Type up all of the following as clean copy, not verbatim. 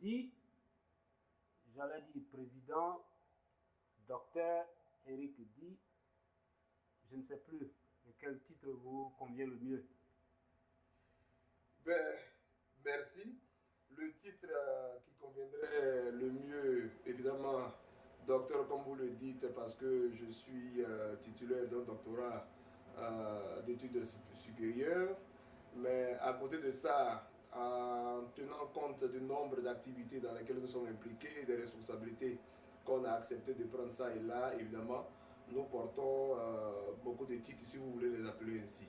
Di, j'allais dire président, docteur Eric Di, je ne sais plus quel titre vous convient le mieux. Ben, merci. Le titre qui conviendrait le mieux, évidemment, docteur, comme vous le dites, parce que je suis titulaire d'un doctorat d'études supérieures. Mais à côté de ça, en tenant compte du nombre d'activités dans lesquelles nous sommes impliqués, des responsabilités qu'on a accepté de prendre ça et là, évidemment, nous portons beaucoup de titres, si vous voulez les appeler ainsi.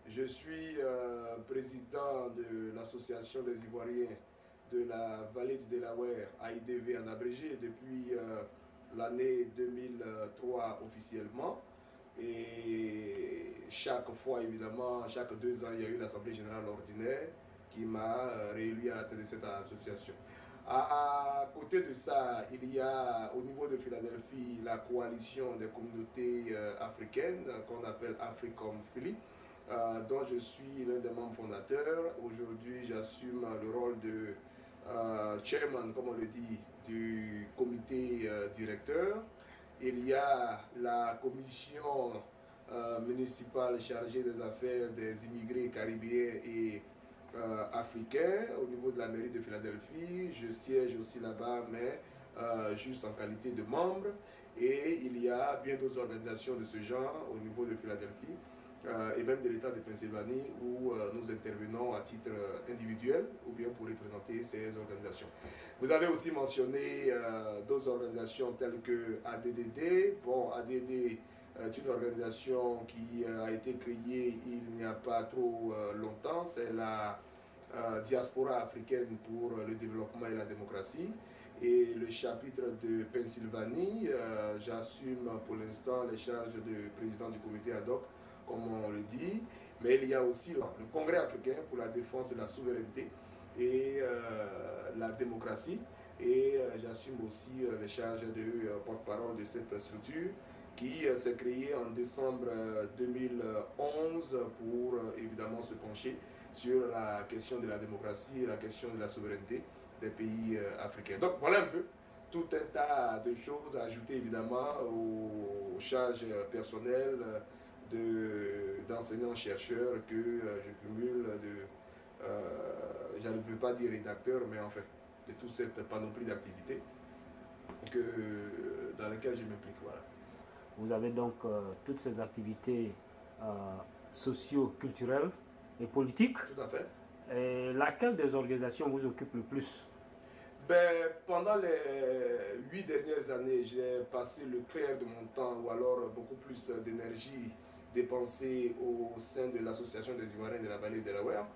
Je suis président de l'association des Ivoiriens de la vallée du Delaware, AIDV en abrégé, depuis l'année 2003 officiellement. Et chaque fois, évidemment, chaque 2 ans, il y a eu l'Assemblée générale ordinaire qui m'a réélu à la tête de cette association. À côté de ça, il y a au niveau de Philadelphie la coalition des communautés africaines qu'on appelle Africom Philly, dont je suis l'un des membres fondateurs. Aujourd'hui, j'assume le rôle de chairman, comme on le dit, du comité directeur. Il y a la commission municipale chargée des affaires des immigrés caribéens et africains au niveau de la mairie de Philadelphie. Je siège aussi là-bas, mais juste en qualité de membre. Et il y a bien d'autres organisations de ce genre au niveau de Philadelphie et même de l'État de Pennsylvanie où nous intervenons à titre individuel ou bien pour représenter ces organisations. Vous avez aussi mentionné d'autres organisations telles que ADDD. Bon, ADD est une organisation qui a été créée il n'y a pas trop longtemps. C'est la diaspora africaine pour le développement et la démocratie. Et le chapitre de Pennsylvanie, j'assume pour l'instant les charges de président du comité ad hoc, comme on le dit, mais il y a aussi le Congrès africain pour la défense de la souveraineté et la démocratie. Et j'assume aussi les charges de porte-parole de cette structure qui s'est créée en décembre 2011 pour évidemment se pencher sur la question de la démocratie et la question de la souveraineté des pays africains. Donc voilà un peu tout un tas de choses à ajouter évidemment aux charges personnelles d'enseignants-chercheurs que je cumule je ne veux pas dire rédacteur, mais en fait, de toute cette panoplie d'activités dans lesquelles je m'implique. Voilà. Vous avez donc toutes ces activités socio-culturelles et politiques. Tout à fait. Et laquelle des organisations vous occupe le plus? Ben, pendant les 8 dernières années, j'ai passé le clair de mon temps, ou alors beaucoup plus d'énergie dépensée au sein de l'Association des Ivoiriens de la vallée de Delaware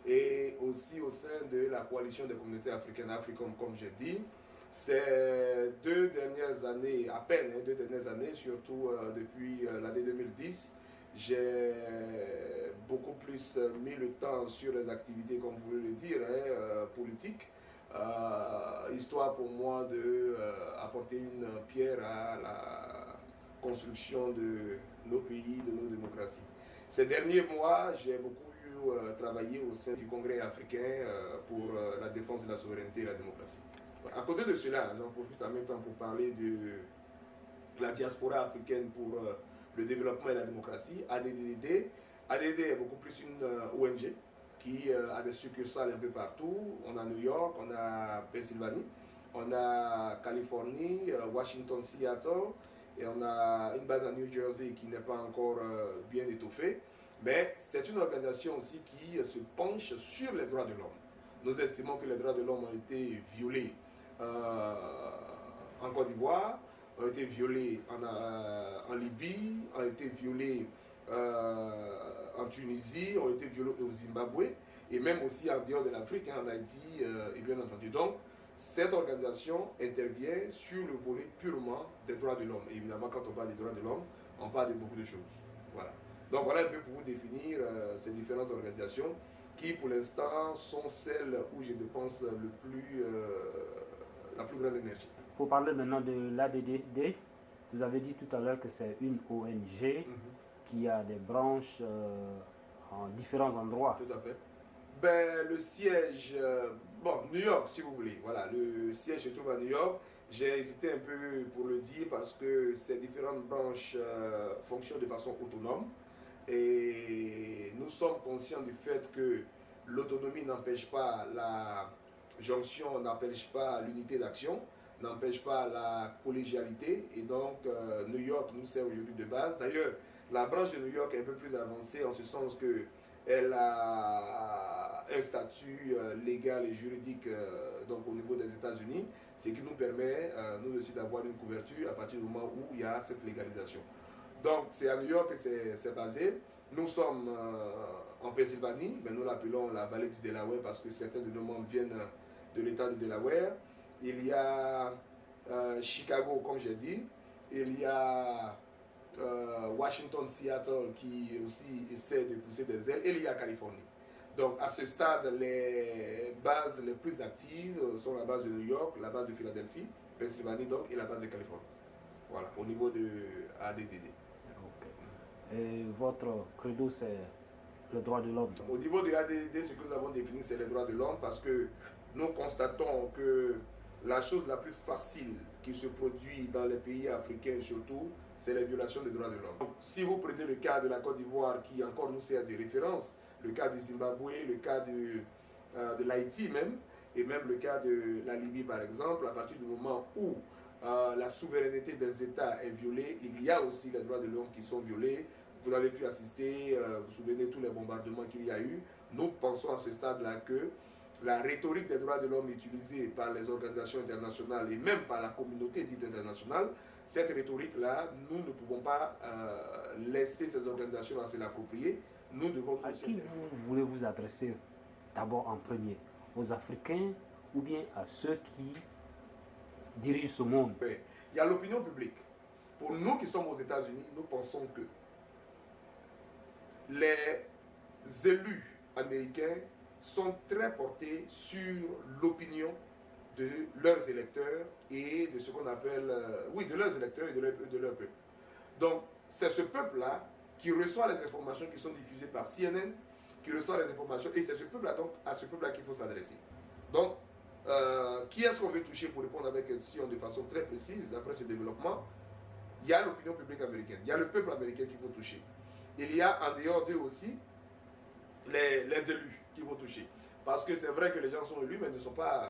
et aussi au sein de la coalition des communautés africaines, Africom, comme j'ai dit. Ces 2 dernières années, à peine 2 dernières années, surtout depuis l'année 2010, j'ai beaucoup plus mis le temps sur les activités, comme vous voulez le dire, politiques. Histoire pour moi d'apporter une pierre à la construction de nos pays, de nos démocraties. Ces derniers mois, j'ai beaucoup travaillé au sein du Congrès africain pour la défense de la souveraineté et la démocratie. À côté de cela, j'en profite en même temps pour parler de la diaspora africaine pour le développement et la démocratie, ADDD. ADD est beaucoup plus une ONG qui a des succursales un peu partout. On a New York, on a Pennsylvanie, on a Californie, Washington, Seattle, et on a une base à New Jersey qui n'est pas encore bien étoffée. Mais c'est une organisation aussi qui se penche sur les droits de l'homme. Nous estimons que les droits de l'homme ont été violés en Côte d'Ivoire, ont été violés en Libye, ont été violés en Tunisie, ont été violés au Zimbabwe, et même aussi en dehors de l'Afrique, en Haïti, et bien entendu. Donc, cette organisation intervient sur le volet purement des droits de l'homme. Et évidemment, quand on parle des droits de l'homme, on parle de beaucoup de choses. Voilà. Donc, voilà un peu pour vous définir ces différentes organisations qui, pour l'instant, sont celles où je dépense la plus grande énergie. Pour parler maintenant de l'ADDD, vous avez dit tout à l'heure que c'est une ONG qui a des branches en différents endroits. Tout à fait. Ben, le siège, bon, New York, si vous voulez. Voilà, le siège se trouve à New York. J'ai hésité un peu pour le dire parce que ces différentes branches fonctionnent de façon autonome. Et nous sommes conscients du fait que l'autonomie n'empêche pas la jonction, n'empêche pas l'unité d'action, n'empêche pas la collégialité. Et donc, New York nous sert aujourd'hui de base. D'ailleurs, la branche de New York est un peu plus avancée en ce sens que elle a un statut légal et juridique donc au niveau des États-Unis, ce qui nous permet, nous aussi, d'avoir une couverture à partir du moment où il y a cette légalisation. Donc, c'est à New York que c'est basé. Nous sommes en Pennsylvanie, mais nous l'appelons la vallée du Delaware parce que certains de nos membres viennent de l'État de Delaware. Il y a Chicago, comme j'ai dit. Il y a Washington, Seattle qui aussi essaie de pousser des ailes. Et il y a Californie. Donc, à ce stade, les bases les plus actives sont la base de New York, la base de Philadelphie, Pennsylvanie donc, et la base de Californie. Voilà, au niveau de ADDD. Et votre credo, c'est le droit de l'homme. Au niveau de l'ADD, ce que nous avons défini, c'est les droits de l'homme parce que nous constatons que la chose la plus facile qui se produit dans les pays africains surtout, c'est les violations des droits de l'homme. Si vous prenez le cas de la Côte d'Ivoire qui encore nous sert de référence, le cas du Zimbabwe, le cas de l'Haïti même, et même le cas de la Libye par exemple, à partir du moment où la souveraineté des États est violée, il y a aussi les droits de l'homme qui sont violés. Vous avez pu assister, vous vous souvenez de tous les bombardements qu'il y a eu. Nous pensons à ce stade-là que la rhétorique des droits de l'homme utilisée par les organisations internationales et même par la communauté dite internationale, cette rhétorique-là, nous ne pouvons pas laisser ces organisations à se l'approprier. Nous devons... À qui vous voulez vous adresser d'abord en premier? Aux Africains ou bien à ceux qui dirigent ce monde? Il y a l'opinion publique. Pour nous qui sommes aux États-Unis, nous pensons que les élus américains sont très portés sur l'opinion de leurs électeurs et de ce qu'on appelle, oui, de leurs électeurs et de leur peuple. Donc, c'est ce peuple-là qui reçoit les informations qui sont diffusées par CNN, qui reçoit les informations, et c'est ce peuple-là, donc, à ce peuple-là qu'il faut s'adresser. Donc, qui est-ce qu'on veut toucher pour répondre avec question de façon très précise après ce développement? Il y a l'opinion publique américaine, il y a le peuple américain qu'il faut toucher. Il y a en dehors d'eux aussi les élus qu'il faut toucher. Parce que c'est vrai que les gens sont élus, mais ne sont pas